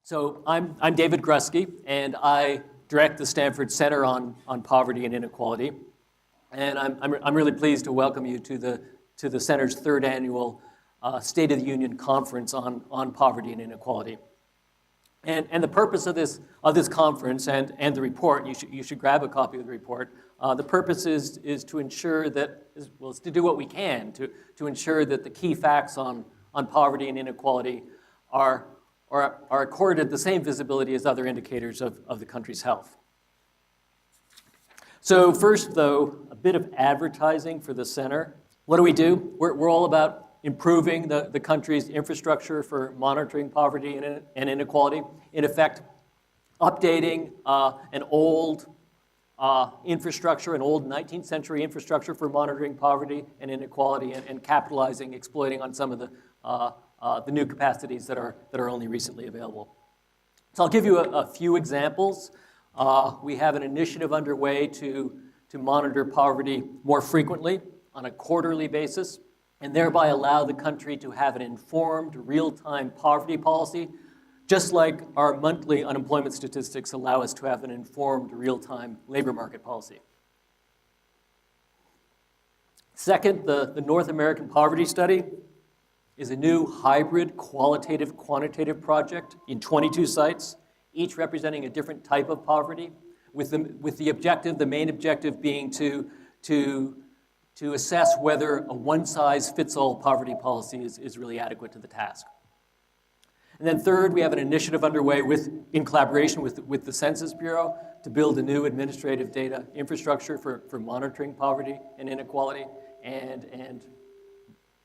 So I'm David Grusky, and I direct the Stanford Center on Poverty and Inequality. And I'm really pleased to welcome you to the Center's third annual State of the Union Conference on Poverty and Inequality. And the purpose of this conference and the report, you should grab a copy of the report. The purpose is to ensure that, well, it's to do what we can to ensure that the key facts on poverty and inequality are accorded the same visibility as other indicators of the country's health. So first, though, a bit of advertising for the center. What do? We're all about improving the country's infrastructure for monitoring poverty and inequality. In effect, updating an old infrastructure, an old 19th century infrastructure for monitoring poverty and inequality, and capitalizing, exploiting on some of the new capacities that are only recently available. So I'll give you a few examples. We have an initiative underway to monitor poverty more frequently on a quarterly basis, and thereby allow the country to have an informed, real-time poverty policy, just like our monthly unemployment statistics allow us to have an informed, real-time labor market policy. Second, the North American Poverty Study is a new hybrid qualitative-quantitative project in 22 sites, each representing a different type of poverty, with the main objective being to assess whether a one-size-fits-all poverty policy is really adequate to the task. And then third, we have an initiative underway in collaboration with the Census Bureau to build a new administrative data infrastructure for monitoring poverty and inequality. And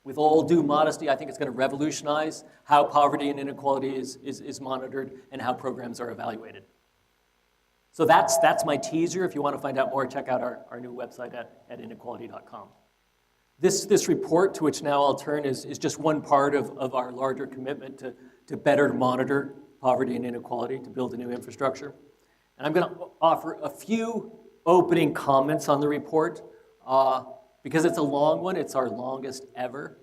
with all due modesty, I think it's going to revolutionize how poverty and inequality is monitored and how programs are evaluated. So that's my teaser. If you want to find out more, check out our new website at inequality.com. This report, to which now I'll turn, is just one part of our larger commitment to better monitor poverty and inequality, to build a new infrastructure. And I'm going to offer a few opening comments on the report. Because it's a long one, it's our longest ever,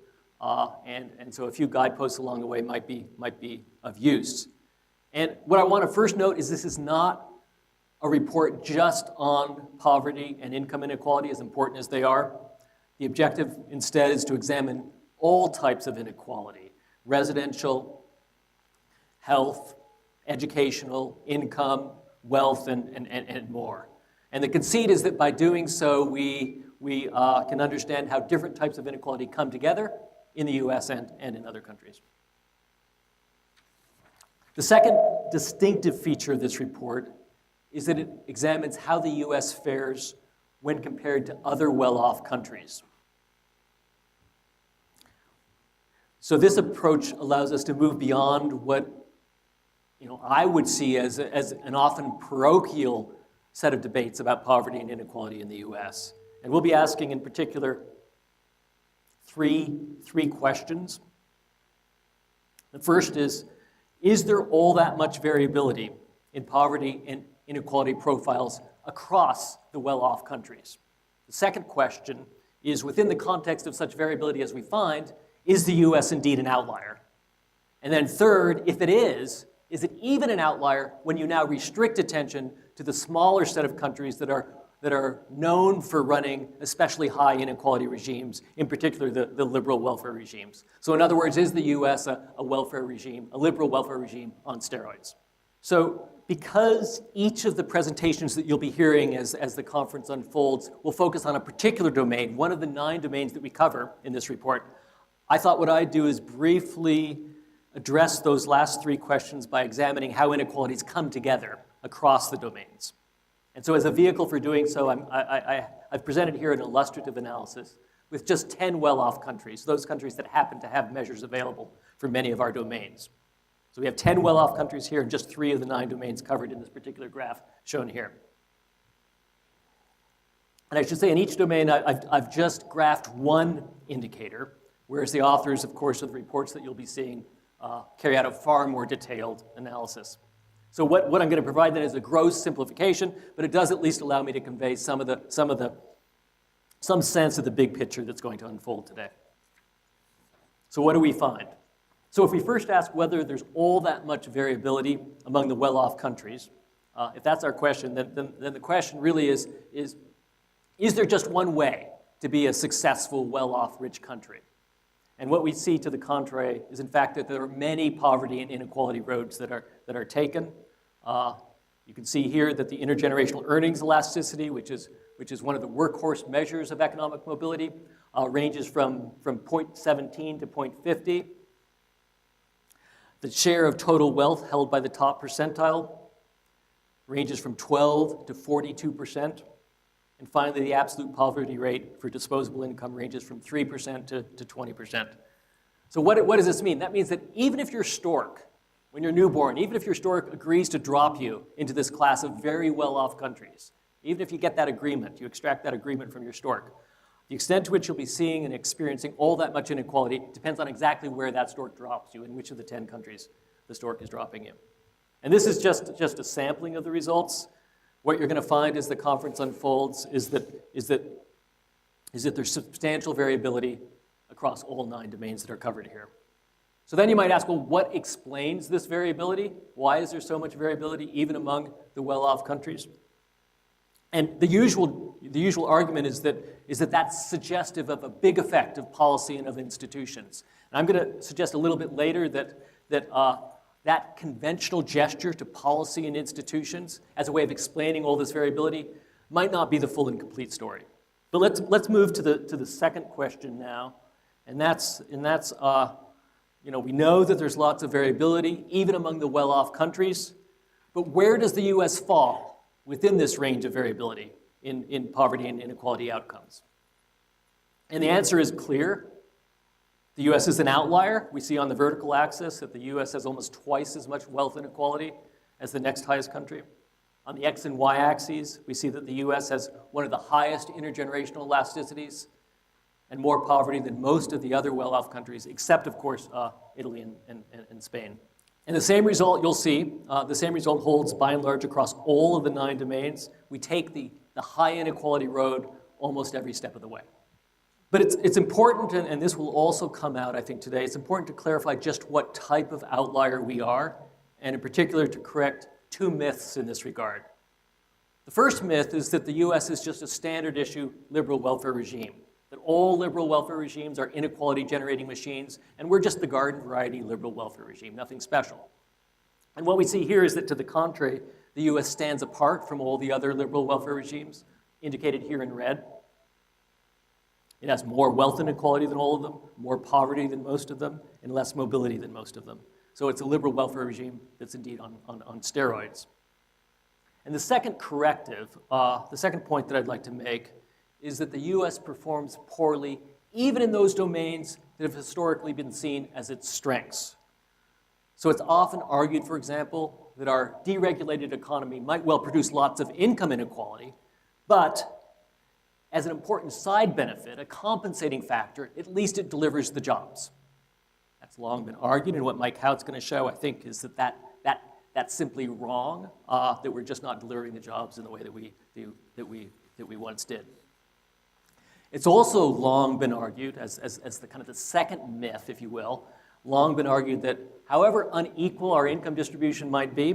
and so a few guideposts along the way might be of use. And what I want to first note is this is not a report just on poverty and income inequality, as important as they are. The objective instead is to examine all types of inequality: residential, health, educational, income, wealth, and more. And the conceit is that by doing so, we can understand how different types of inequality come together in the US and in other countries. The second distinctive feature of this report is that it examines how the US fares when compared to other well-off countries. So this approach allows us to move beyond what I would see as an often parochial set of debates about poverty and inequality in the US. And we'll be asking, in particular, three questions. The first is there all that much variability in poverty and inequality profiles across the well-off countries? The second question is, within the context of such variability as we find, is the US indeed an outlier? And then third, if it is it even an outlier when you now restrict attention to the smaller set of countries that are known for running especially high inequality regimes, in particular the liberal welfare regimes? So in other words, is the US a welfare regime, a liberal welfare regime on steroids? So because each of the presentations that you'll be hearing as the conference unfolds will focus on a particular domain, one of the 9 domains that we cover in this report, I thought what I'd do is briefly address those last 3 questions by examining how inequalities come together across the domains. And so as a vehicle for doing so, I've presented here an illustrative analysis with just 10 well-off countries, those countries that happen to have measures available for many of our domains. So we have 10 well-off countries here and just 3 of the 9 domains covered in this particular graph shown here. And I should say in each domain, I've just graphed one indicator, whereas the authors, of course, of the reports that you'll be seeing carry out a far more detailed analysis. So what I'm going to provide then is a gross simplification, but it does at least allow me to convey some sense of the big picture that's going to unfold today. So what do we find? So if we first ask whether there's all that much variability among the well-off countries, if that's our question, then the question really is there just one way to be a successful, well-off, rich country? And what we see to the contrary is, in fact, that there are many poverty and inequality roads that are taken. You can see here that the intergenerational earnings elasticity, which is one of the workhorse measures of economic mobility, ranges from 0.17 to 0.50. The share of total wealth held by the top percentile ranges from 12 to 42%. And finally, the absolute poverty rate for disposable income ranges from 3% to 20%. So what does this mean? That means that even if your stork, when you're newborn, even if your stork agrees to drop you into this class of very well-off countries, even if you get that agreement, you extract that agreement from your stork, the extent to which you'll be seeing and experiencing all that much inequality depends on exactly where that stork drops you, in which of the 10 countries the stork is dropping you. And this is just a sampling of the results. What you're going to find as the conference unfolds is that there's substantial variability across all 9 domains that are covered here. So then you might ask, well, what explains this variability? Why is there so much variability even among the well-off countries? And the usual argument is that that's suggestive of a big effect of policy and of institutions. And I'm going to suggest a little bit later that conventional gesture to policy and institutions as a way of explaining all this variability might not be the full and complete story. But let's move to the second question now, and that's we know that there's lots of variability even among the well-off countries, but where does the U.S. fall within this range of variability in poverty and inequality outcomes? And the answer is clear. The U.S. is an outlier. We see on the vertical axis that the U.S. has almost twice as much wealth inequality as the next highest country. On the X and Y axes, we see that the U.S. has one of the highest intergenerational elasticities and more poverty than most of the other well-off countries, except, of course, Italy and Spain. And the same result you'll see, the same result holds by and large across all of the 9 domains. We take the high inequality road almost every step of the way. But it's important, and this will also come out, I think, today, it's important to clarify just what type of outlier we are, and in particular to correct 2 myths in this regard. The first myth is that the U.S. is just a standard issue liberal welfare regime, that all liberal welfare regimes are inequality-generating machines, and we're just the garden variety liberal welfare regime, nothing special. And what we see here is that, to the contrary, the U.S. stands apart from all the other liberal welfare regimes, indicated here in red. It has more wealth inequality than all of them, more poverty than most of them, and less mobility than most of them. So it's a liberal welfare regime that's indeed on steroids. And the second corrective, the second point that I'd like to make is that the U.S. performs poorly even in those domains that have historically been seen as its strengths. So it's often argued, for example, that our deregulated economy might well produce lots of income inequality, but as an important side benefit, a compensating factor, at least it delivers the jobs. That's long been argued, and what Mike Hout's going to show, I think, is that's simply wrong, that we're just not delivering the jobs in the way that we once did. It's also long been argued, as the kind of the second myth, if you will, long been argued that however unequal our income distribution might be,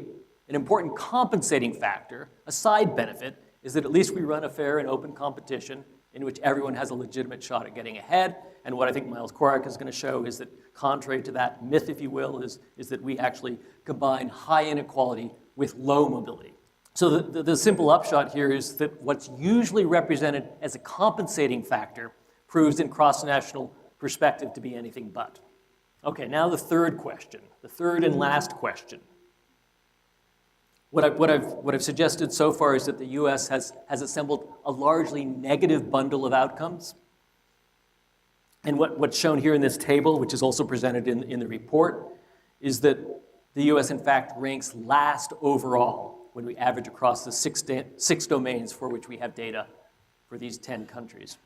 an important compensating factor, a side benefit, is that at least we run a fair and open competition in which everyone has a legitimate shot at getting ahead. And what I think Miles Korak is going to show is that, contrary to that myth, if you will, is that we actually combine high inequality with low mobility. So the simple upshot here is that what's usually represented as a compensating factor proves in cross-national perspective to be anything but. Okay, now the third question, the third and last question. What I've suggested so far is that the U.S. has assembled a largely negative bundle of outcomes. And what's shown here in this table, which is also presented in the report, is that the U.S. in fact ranks last overall when we average across the six domains for which we have data for these 10 countries.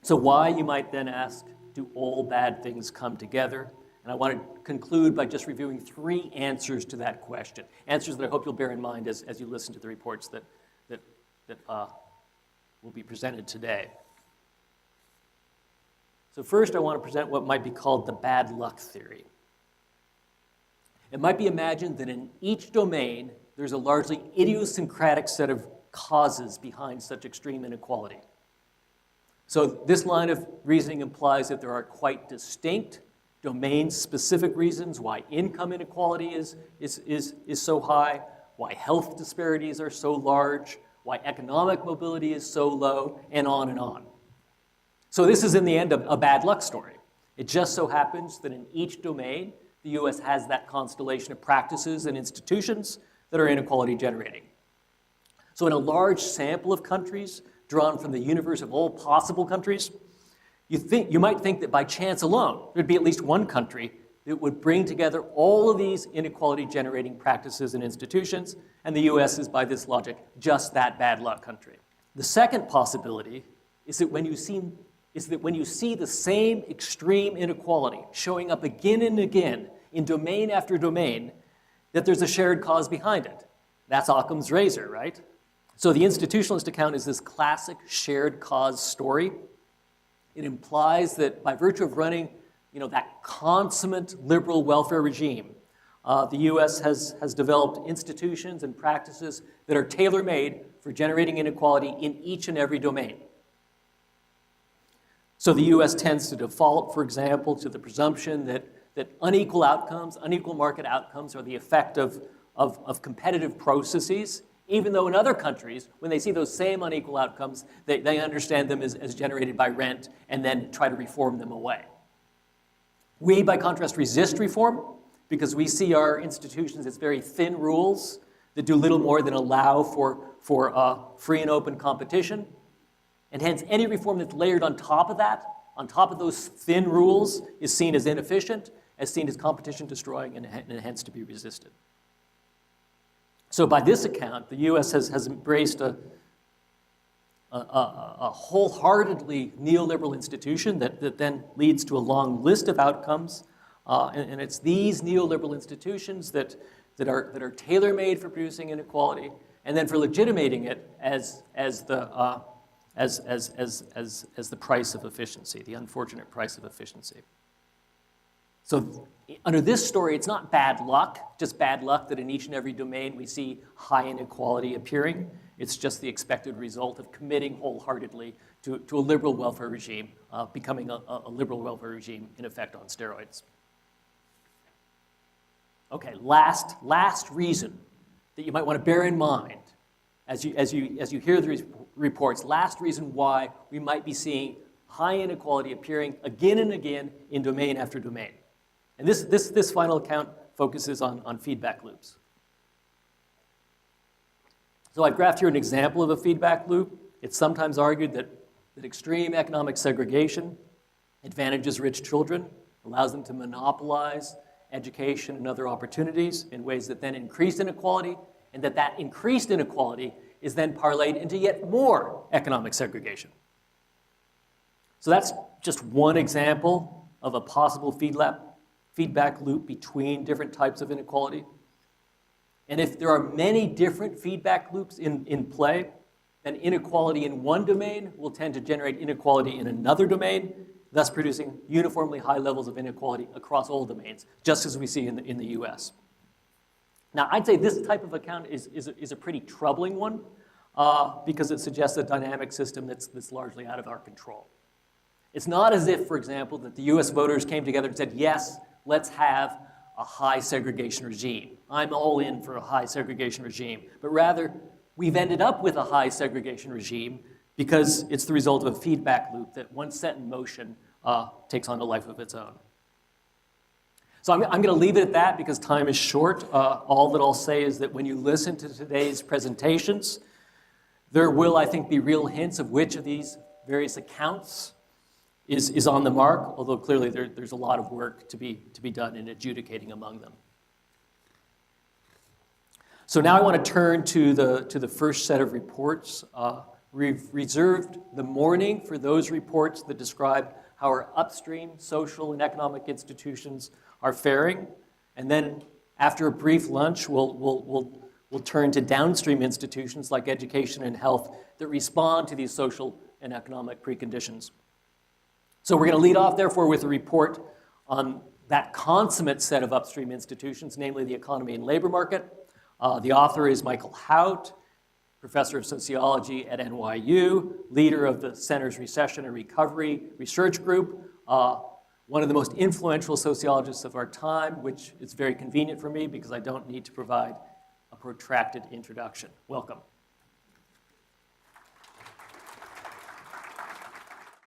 So why, you might then ask, do all bad things come together? And I want to conclude by just reviewing 3 answers to that question, answers that I hope you'll bear in mind as you listen to the reports that will be presented today. So first, I want to present what might be called the bad luck theory. It might be imagined that in each domain, there's a largely idiosyncratic set of causes behind such extreme inequality. So this line of reasoning implies that there are quite distinct domain-specific reasons why income inequality is so high, why health disparities are so large, why economic mobility is so low, and on and on. So this is, in the end, a bad luck story. It just so happens that in each domain, the US has that constellation of practices and institutions that are inequality generating. So in a large sample of countries, drawn from the universe of all possible countries, you might think that by chance alone, there'd be at least one country that would bring together all of these inequality-generating practices and institutions, and the US is, by this logic, just that bad luck country. The second possibility is that when you see the same extreme inequality showing up again and again in domain after domain, that there's a shared cause behind it. That's Occam's razor, right? So the institutionalist account is this classic shared cause story. It implies that by virtue of running that consummate liberal welfare regime, the US has developed institutions and practices that are tailor-made for generating inequality in each and every domain. So the US tends to default, for example, to the presumption that unequal outcomes, unequal market outcomes are the effect of competitive processes, even though in other countries, when they see those same unequal outcomes, they understand them as generated by rent and then try to reform them away. We, by contrast, resist reform because we see our institutions as very thin rules that do little more than allow for free and open competition. And hence, any reform that's layered on top of that, on top of those thin rules, is seen as inefficient, as seen as competition destroying, and hence to be resisted. So by this account, the US has embraced a wholeheartedly neoliberal institution that then leads to a long list of outcomes. And it's these neoliberal institutions that are tailor-made for producing inequality and then for legitimating it as the price of efficiency, the unfortunate price of efficiency. So under this story, it's not bad luck, just bad luck that in each and every domain we see high inequality appearing. It's just the expected result of committing wholeheartedly to a liberal welfare regime, becoming a liberal welfare regime in effect on steroids. Okay, last reason that you might want to bear in mind as you hear the reports, last reason why we might be seeing high inequality appearing again and again in domain after domain. And this final account focuses on feedback loops. So I've graphed here an example of a feedback loop. It's sometimes argued that extreme economic segregation advantages rich children, allows them to monopolize education and other opportunities in ways that then increase inequality, and that increased inequality is then parlayed into yet more economic segregation. So that's just one example of a possible feedback loop between different types of inequality. And if there are many different feedback loops in play, then inequality in one domain will tend to generate inequality in another domain, thus producing uniformly high levels of inequality across all domains, just as we see in the US. Now, I'd say this type of account is a pretty troubling one because it suggests a dynamic system that's largely out of our control. It's not as if, for example, that the US voters came together and said, yes, let's have a high segregation regime. I'm all in for a high segregation regime. But rather, we've ended up with a high segregation regime because it's the result of a feedback loop that, once set in motion, takes on a life of its own. So I'm going to leave it at that because time is short. All that I'll say is that when you listen to today's presentations, there will, I think, be real hints of which of these various accounts is on the mark, although clearly there's a lot of work to be done in adjudicating among them. So now I want to turn to the first set of reports. We've reserved the morning for those reports that describe how our upstream social and economic institutions are faring, and then after a brief lunch, we'll turn to downstream institutions like education and health that respond to these social and economic preconditions. So we're going to lead off, therefore, with a report on that consummate set of upstream institutions, namely the economy and labor market. The author is Michael Hout, professor of sociology at NYU, leader of the Center's Recession and Recovery Research Group, one of the most influential sociologists of our time, which is very convenient for me because I don't need to provide a protracted introduction. Welcome.